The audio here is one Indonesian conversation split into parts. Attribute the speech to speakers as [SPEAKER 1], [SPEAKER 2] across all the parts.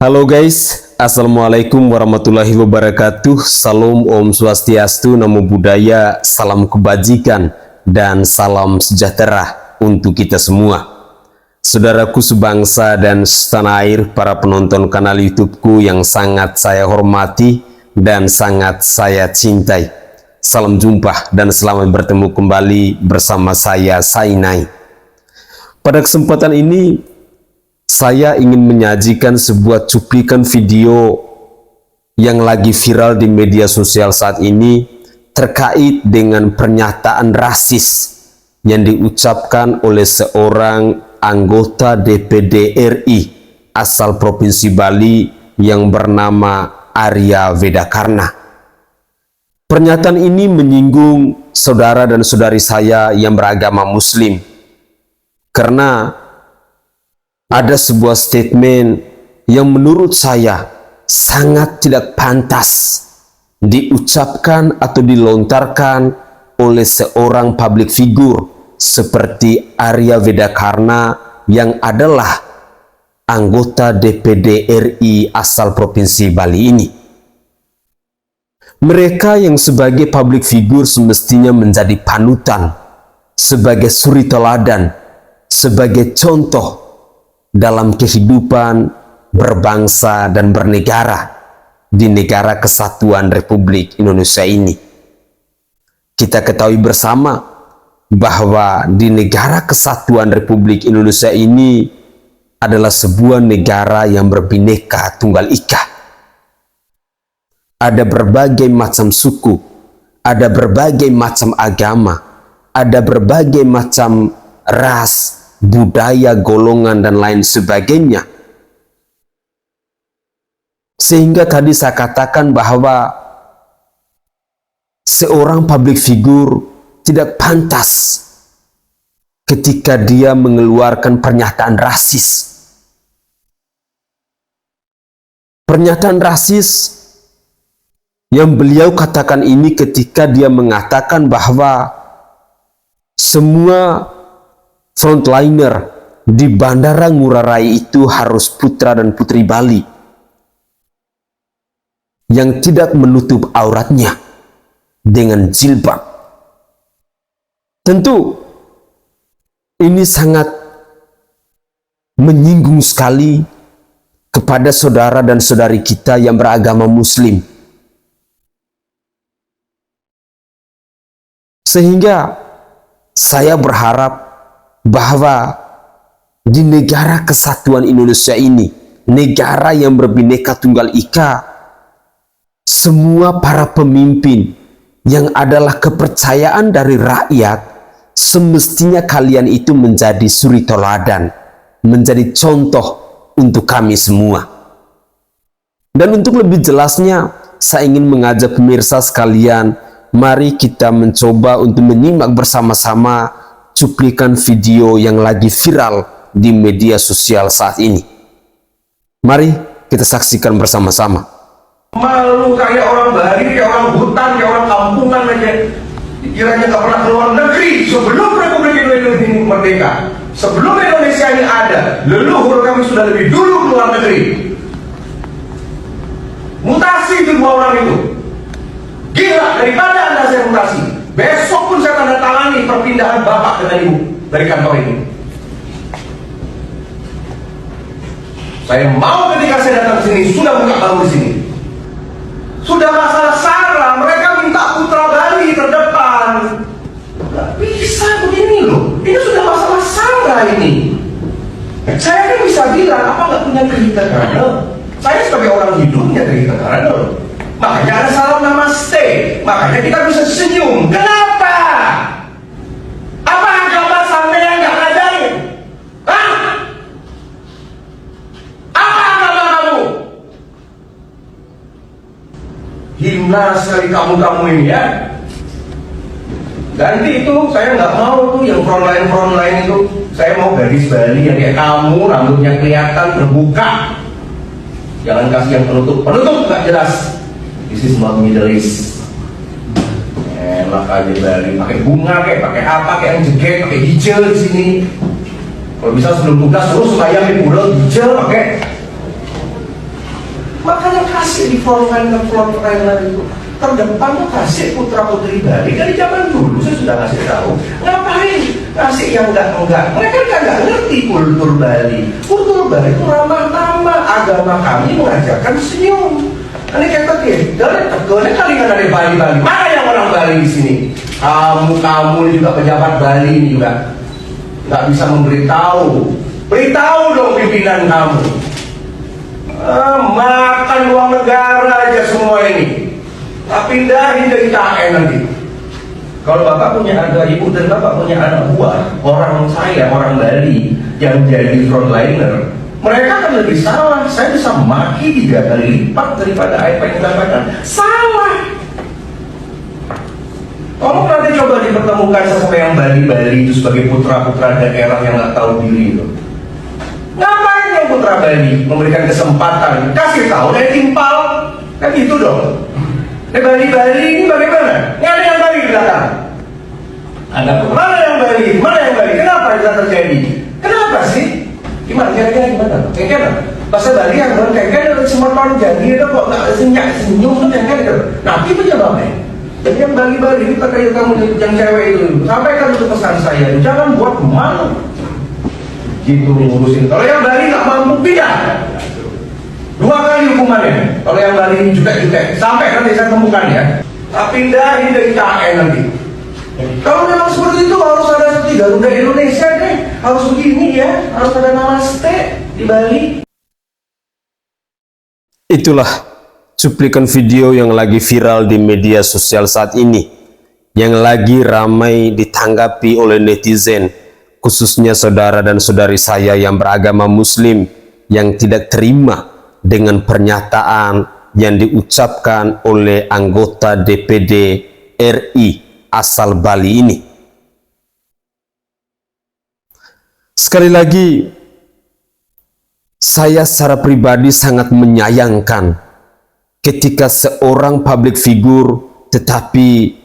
[SPEAKER 1] Halo guys, Assalamualaikum warahmatullahi wabarakatuh. Salam Om Swastiastu, Namo Buddhaya, salam kebajikan dan salam sejahtera untuk kita semua. Saudaraku sebangsa dan setanah air, para penonton kanal YouTubeku yang sangat saya hormati dan sangat saya cintai. Salam jumpa dan selamat bertemu kembali bersama saya Sainai. Pada kesempatan ini saya ingin menyajikan sebuah cuplikan video yang lagi viral di media sosial saat ini terkait dengan pernyataan rasis yang diucapkan oleh seorang anggota DPD RI asal Provinsi Bali yang bernama Arya Wedakarna. Pernyataan ini menyinggung saudara dan saudari saya yang beragama Muslim karena ada sebuah statement yang menurut saya sangat tidak pantas diucapkan atau dilontarkan oleh seorang public figure seperti Arya Wedakarna yang adalah anggota DPD RI asal Provinsi Bali ini. Mereka yang sebagai public figure semestinya menjadi panutan, sebagai suri teladan, sebagai contoh dalam kehidupan berbangsa dan bernegara di negara kesatuan Republik Indonesia ini. Kita ketahui bersama bahwa di negara kesatuan Republik Indonesia ini adalah sebuah negara yang berbineka tunggal ika. Ada berbagai macam suku, ada berbagai macam agama, ada berbagai macam ras, budaya, golongan, dan lain sebagainya. Sehingga tadi saya katakan bahwa seorang public figure tidak pantas ketika dia mengeluarkan pernyataan rasis. Pernyataan rasis yang beliau katakan ini ketika dia mengatakan bahwa semua frontliner di Bandara Ngurah Rai itu harus putra dan putri Bali yang tidak menutup auratnya dengan jilbab. Tentu ini sangat menyinggung sekali kepada saudara dan saudari kita yang beragama Muslim. Sehingga saya berharap bahwa di negara kesatuan Indonesia ini, negara yang berbineka tunggal ika, semua para pemimpin yang adalah kepercayaan dari rakyat, semestinya kalian itu menjadi suri teladan, menjadi contoh untuk kami semua. Dan untuk lebih jelasnya, saya ingin mengajak pemirsa sekalian, mari kita mencoba untuk menyimak bersama-sama cuplikan video yang lagi viral di media sosial saat ini. Mari kita saksikan bersama-sama.
[SPEAKER 2] Malu kayak orang Bali, kayak orang hutan, kayak orang kampungan aja. Kiranya gak pernah keluar negeri sebelum Republik Indonesia ini merdeka. Sebelum Indonesia ini ada, leluhur kami sudah lebih dulu keluar negeri. Mutasi itu dua orang itu. Gila, daripada Anda saya mutasi, besok pun saya tanda tangani perpindahan bapak dengan ibu dari kantor ini. Saya mau ketika saya datang ke sini sudah buka baru di sini. Sudah masalah sara, mereka minta putra Bali terdepan. Gak bisa begini loh. Ini sudah masalah sara ini. Saya kan bisa bilang apa nggak punya kehitanan. Saya sebagai orang hidup punya kehitanan. Makanya ada salam namaste. Makanya kita bisa senyum. Kenapa? Apa agama sampai yang nggak ngajarin? Hah? Apa agama kamu? Hina sekali kamu ini ya. Ganti itu, saya nggak mau tuh yang frontline itu. Saya mau gadis Bali yang kayak kamu, rambutnya kelihatan terbuka. Jangan kasih yang penutup nggak jelas. This is not Middle East. Enak aja Bali, pakai bunga kayak, pakai apa, kayak yang jeget, pakai hijau di sini. Kalau bisa sebelum tugas terus sembahyang di pulau hijau pakai. Makanya kasih di front liner itu terdepan tuh kasih putra putri Bali. Dari zaman dulu saya sudah kasih tahu. Ngapain kasih yang enggak? Mereka kan nggak ngerti kultur Bali. Kultur Bali itu ramah tamah. Agama kami mengajarkan senyum. Ini kayak tadi, dari kali kan dari Bali. Mana yang orang Bali di sini? Kamu juga pejabat Bali ini juga nggak bisa memberitahu. Beritahu dong pimpinan kamu. Makan uang negara aja semua ini. Pindahin ke IKN nanti. Kalau bapak punya ada ibu dan bapak punya anak buah, orang Bali yang jadi frontliner, mereka kan lebih salah. Saya bisa maki 3 kali lipat daripada apa yang dikatakan. Salah. Tolong nanti coba dipertemukan sama yang Bali itu sebagai putra-putra daerah yang nggak tahu diri itu. Ngapain yang putra Bali memberikan kesempatan? Kasih tahu dari timpal, kan gitu dong. Bali ini bagaimana? Nggak ada yang Bali di belakang. Mana yang Bali? Kenapa bisa terjadi? Kenapa sih? Gimana? Kira-kira gimana? Kira-kira bahasa Bali yang kira-kira semua tahun jadi itu kok nggak senyum tuh kira-kira. Nah, itu penyebabnya. Jadi yang Bali kita kayak kamu yang cewek itu, sampaikan itu pesan saya, jangan buat malu. Gitu ngurusin. Kalau yang Bali nggak mampu pindah. 2 kali hukumannya. Kalau yang Bali ini juga sampai nanti saya temukan ya. Pindahin dari IKN nanti. Kalau memang seperti itu harus ada seperti Garuda Indonesia deh. Harus begini ya. Harus ada namaste di Bali.
[SPEAKER 1] Itulah cuplikan video yang lagi viral di media sosial saat ini, yang lagi ramai ditanggapi oleh netizen, khususnya saudara dan saudari saya yang beragama Muslim yang tidak terima dengan pernyataan yang diucapkan oleh anggota DPD RI asal Bali ini. Sekali lagi, saya secara pribadi sangat menyayangkan ketika seorang public figure tetapi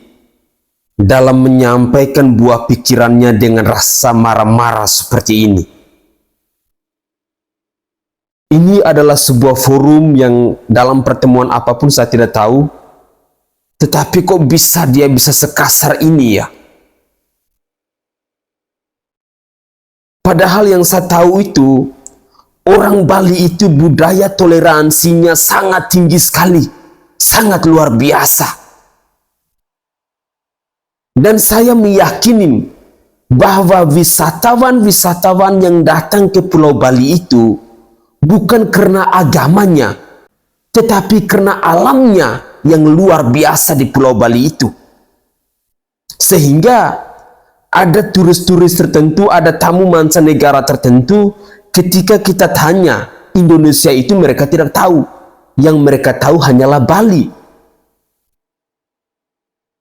[SPEAKER 1] dalam menyampaikan buah pikirannya dengan rasa marah-marah seperti ini. Ini adalah sebuah forum yang dalam pertemuan apapun saya tidak tahu, tetapi kok dia bisa sekasar ini ya? Padahal yang saya tahu itu, orang Bali itu budaya toleransinya sangat tinggi sekali, sangat luar biasa. Dan saya meyakini bahwa wisatawan-wisatawan yang datang ke Pulau Bali itu bukan karena agamanya, tetapi karena alamnya yang luar biasa di Pulau Bali itu. Sehingga ada turis-turis tertentu, ada tamu mancanegara tertentu, ketika kita tanya Indonesia itu mereka tidak tahu. Yang mereka tahu hanyalah Bali.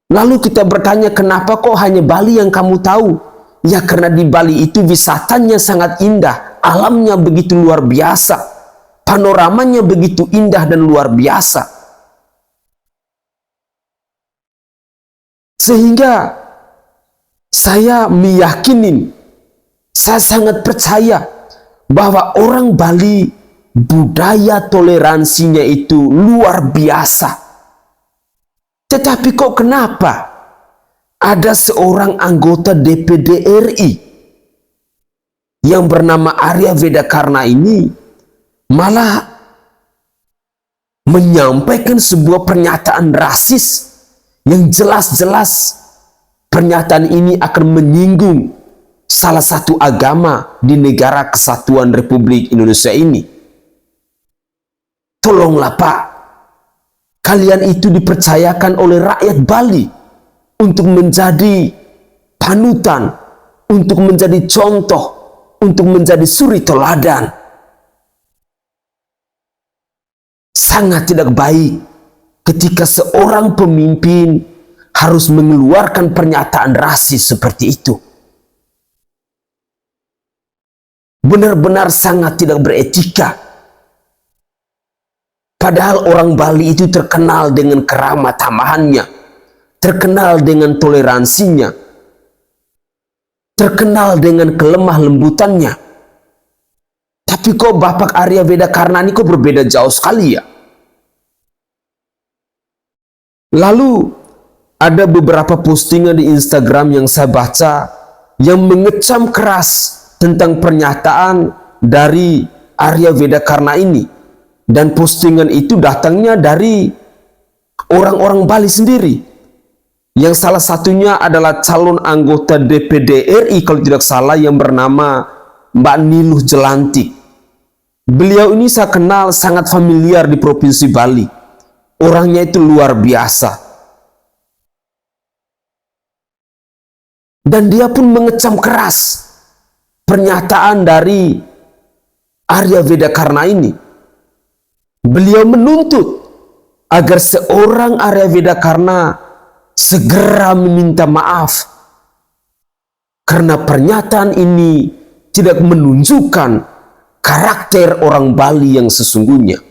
[SPEAKER 1] Lalu kita bertanya, kenapa kok hanya Bali yang kamu tahu? Ya karena di Bali itu wisatanya sangat indah, alamnya begitu luar biasa, panoramanya begitu indah dan luar biasa. Sehingga saya meyakini, saya sangat percaya bahwa orang Bali budaya toleransinya itu luar biasa. Tetapi kok kenapa ada seorang anggota DPD RI yang bernama Arya Vedakarna ini malah menyampaikan sebuah pernyataan rasis yang jelas-jelas pernyataan ini akan menyinggung salah satu agama di negara kesatuan Republik Indonesia ini. Tolonglah Pak, kalian itu dipercayakan oleh rakyat Bali untuk menjadi panutan, untuk menjadi contoh, untuk menjadi suri teladan. Sangat tidak baik ketika seorang pemimpin harus mengeluarkan pernyataan rasis seperti itu. Benar-benar sangat tidak beretika. Padahal orang Bali itu terkenal dengan keramah tamahannya, terkenal dengan toleransinya, terkenal dengan kelemah lembutannya. Tapi kok Bapak Arya Vedakarna ini kok berbeda jauh sekali ya? Lalu ada beberapa postingan di Instagram yang saya baca yang mengecam keras tentang pernyataan dari Arya Vedakarna ini. Dan postingan itu datangnya dari orang-orang Bali sendiri. Yang salah satunya adalah calon anggota DPD RI kalau tidak salah yang bernama Mbak Niluh Jelantik. Beliau ini saya kenal sangat familiar di Provinsi Bali. Orangnya itu luar biasa. Dan dia pun mengecam keras pernyataan dari Arya Vedakarna ini. Beliau menuntut agar seorang Arya Vedakarna segera meminta maaf karena pernyataan ini tidak menunjukkan karakter orang Bali yang sesungguhnya.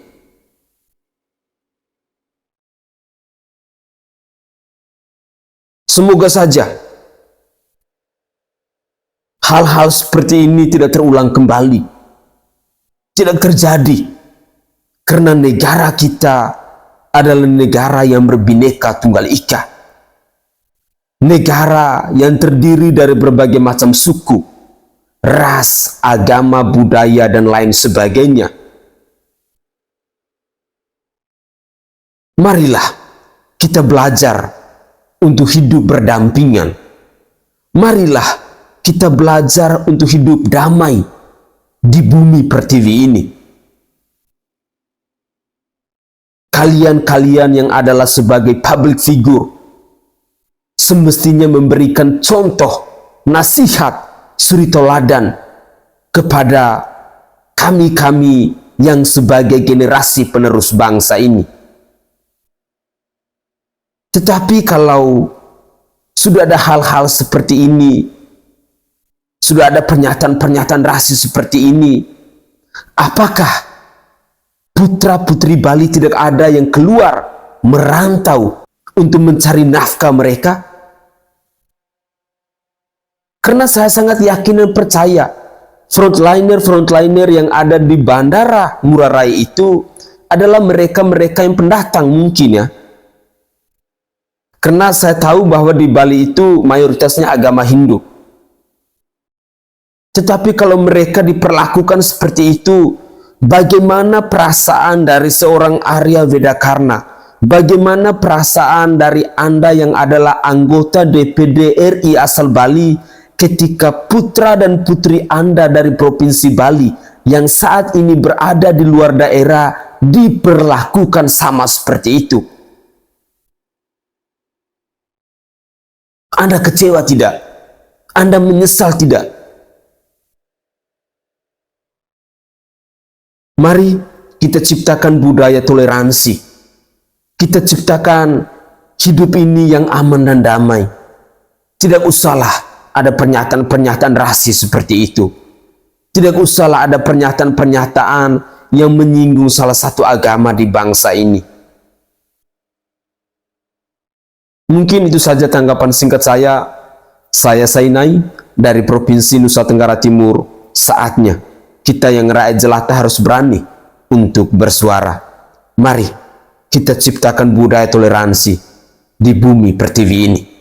[SPEAKER 1] Semoga saja hal-hal seperti ini tidak terulang kembali, tidak terjadi, karena negara kita adalah negara yang berbineka tunggal ika. Negara yang terdiri dari berbagai macam suku, ras, agama, budaya, dan lain sebagainya. Marilah kita belajar untuk hidup berdampingan. Marilah kita belajar untuk hidup damai di bumi pertiwi ini. Kalian-kalian yang adalah sebagai public figure semestinya memberikan contoh, nasihat, suri toladan kepada kami-kami yang sebagai generasi penerus bangsa ini. Tetapi kalau sudah ada hal-hal seperti ini, sudah ada pernyataan-pernyataan rasis seperti ini, apakah putra-putri Bali tidak ada yang keluar merantau untuk mencari nafkah mereka? Karena saya sangat yakin dan percaya frontliner yang ada di Bandara Ngurah Rai itu adalah mereka-mereka yang pendatang mungkin ya. Karena saya tahu bahwa di Bali itu mayoritasnya agama Hindu. Tetapi kalau mereka diperlakukan seperti itu, bagaimana perasaan dari seorang Arya Vedakarna? Bagaimana perasaan dari Anda yang adalah anggota DPD RI asal Bali ketika putra dan putri Anda dari Provinsi Bali yang saat ini berada di luar daerah diperlakukan sama seperti itu? Anda kecewa tidak? Anda menyesal tidak? Mari kita ciptakan budaya toleransi. Kita ciptakan hidup ini yang aman dan damai. Tidak usahlah ada pernyataan-pernyataan rasis seperti itu. Tidak usahlah ada pernyataan-pernyataan yang menyinggung salah satu agama di bangsa ini. Mungkin itu saja tanggapan singkat saya. Saya Sainai dari Provinsi Nusa Tenggara Timur. Saatnya kita yang rakyat jelata harus berani untuk bersuara. Mari kita ciptakan budaya toleransi di bumi pertiwi ini.